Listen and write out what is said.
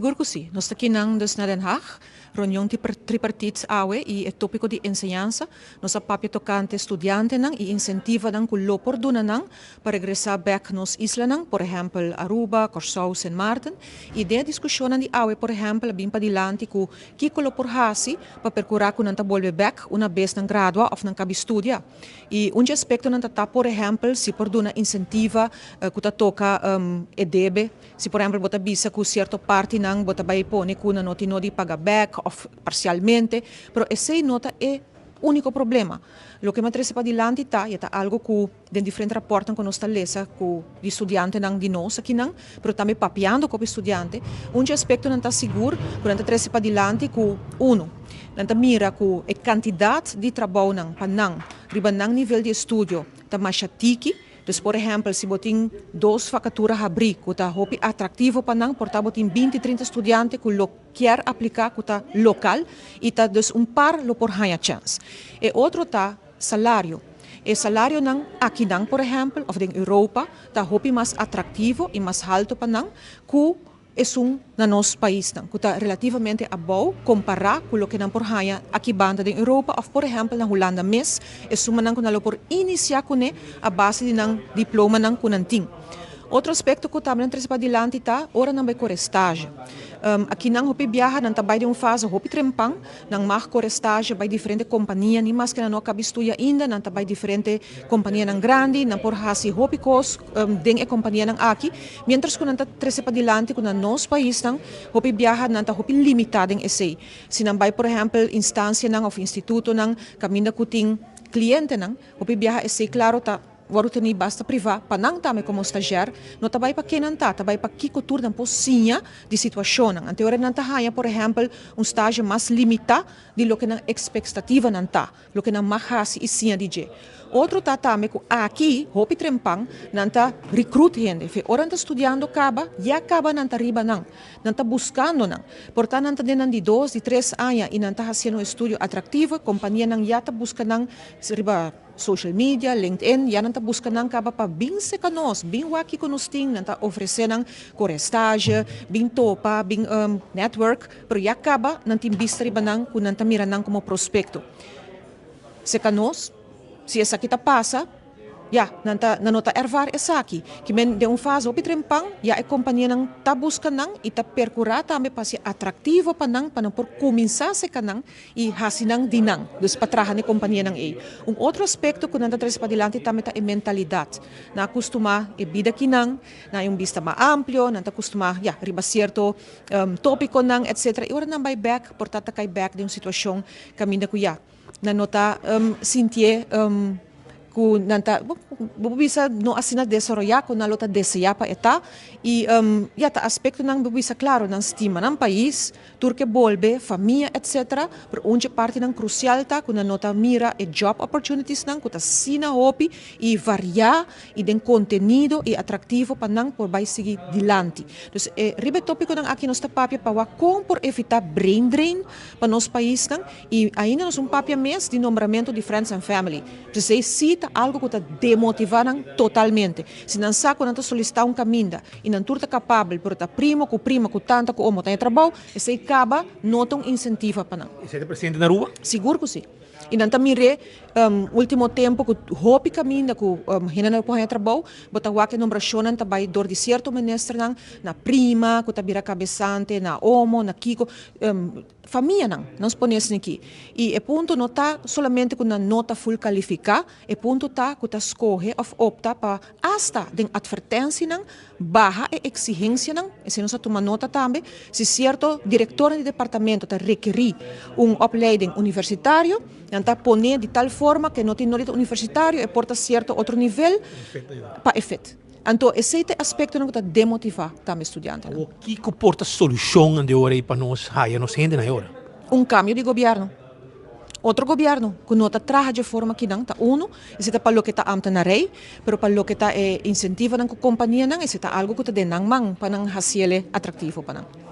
Seguro que sim. Nós estamos aqui na Den Haag, reunião tripartite AUE e o tópico de enseñanza. Nós papel tocante estudante e incentiva com o lopor duna para regressar back nos islas, por exemplo, Aruba, Curaçao, Sint Maarten. E de discussão de AUE, por exemplo, bem para dilante com que o lopor hasi para percurar com nanta volve back uma vez na gradua ou na cabe estudia. E aspecto nanta tá, por exemplo, se por duna incentiva que tá toca edebe, se por exemplo bota bisa com certa parte não bota vai pôr kuna noti de paga back ou parcialmente, pero esse nota é único problema. Lo que me interessa para dilante tá algo que de diferente rapporto com nossa lesa com de estudante não de nós aqui não, pero também papiando com o estudante. Aspecto não tá seguro, pero não interessa para dilante com não mira com a quantidade de trabalho não para não, riba não nível de estudo, tá mais chatiki. Dus, por exemplo, se botem 2 vacaturas abrir, que está atrativo para não, porque botem 20, 30 estudantes que quer aplicar, que está local, e está dus par lo por ganhar chance. E outro está salário. E salário não, aqui não, por exemplo, ou em Europa, está mais atrativo e mais alto para não, que na nosso país, que está relativamente bom comparar com o que não por ganhar aqui banda da Europa, ou por exemplo na Holanda mesmo, que não por iniciar com a base de diploma não com nanting. Outro aspecto que também interessa para dilante está, ora não vai correr estágio. Aqui não hopi viaja, não trabalha em fase hopi trempang, não mar correr estágio by diferente companhia, nem mais que não cabe estudia ainda, não trabalha diferente companhia não grande, não por hasi hopi cos, den companhia não aqui, mientras que não interessa para dilante, que no nosso país não hopi viaja, não tá hopi limitado em esse. Se não vai, por exemplo, instância não ou instituto não, caminha que tem cliente não, hopi viaja esse claro tá waru teni basta privar para não também como estagiário não trabalha para quem não está trabalha para que cultura não possível de situação não ante hora não está por exemplo estágio mais limitado de lo que na expectativa não está lo que na mahasi e sim DJ outro tá também que aqui hopi trempang não está recruit gente fe ora está estudando já acaba não está riba não está buscando não portanto não está dentro de 2 de 3 anos e não está fazendo um estudo atrativo companhia não já está buscando riba social media, LinkedIn, já não está buscando para bem se conosco, bem o que conosco tem, não está oferecendo estágio, bem topa, bem network, mas já acaba não tem vista riba não, que não está mirando como prospecto. Se conosco, se essa aqui passa, já, não está ervar essa aqui. Que men de fase o trempang, já a companhia não está buscando e está percurar também para ser atrativo para não por começar se canang e hasinang dinang, dus para trabalhar na companhia não é. Outro aspecto que não está trazendo para dilante também é a mentalidade. Não acostumar a vida que não é vista mais amplo, não está acostumar, já, riba certo tópico não, etc. E agora não vai back, portanto cai back de uma situação caminho que já, não está sentir que nanta bisa no asina desarrollar com a lota desejar para eta e já tá aspecto não bisa claro não estima não país turque volve família etc por onde parte não crucial tá com a nota mira e job opportunities não que tá sina hopi e variar e den conteúdo e atrativo para não por vai seguir dilante dus ribe tópico não aqui nos papia para como por evitar brain drain para nosso país não e ainda nos papia mês de nombramento de friends and family precisa algo que está demotivando totalmente. Se não sabe não está solicitar caminho e não está capaz, por estar primo, com tanta, com homo, tem trabalho, esse acaba nota incentivo para não. E você é presidente na rua? Seguro que sim. E não também último tempo que hopi caminho que hina na porra trabalho, bota o que numeração não vai dor de certo ministro na prima, que tá vira cabeçante, na homo, na kiko, família não se ponesse aqui. E o ponto não está somente com a nota full qualificar, o ponto está que tá escolhe ou opta para hasta den advertência não barra e exigência não, e se não se toma nota também, se certo diretor de departamento tá requerir opleiding universitário, não está poner de tal forma que não tem nota universitário e porta certo outro nível para efeito. Então, esse aspecto não está demotivar também estudante. O que porta solução de hora para nós, nos gente na hora? Cambio de governo. Outro governo, que não está trabalhando de forma que não está esse está para o que está amta na rei, mas para o que está incentiva na companhia não, esse está algo que está de não para não fazer atrativo para não.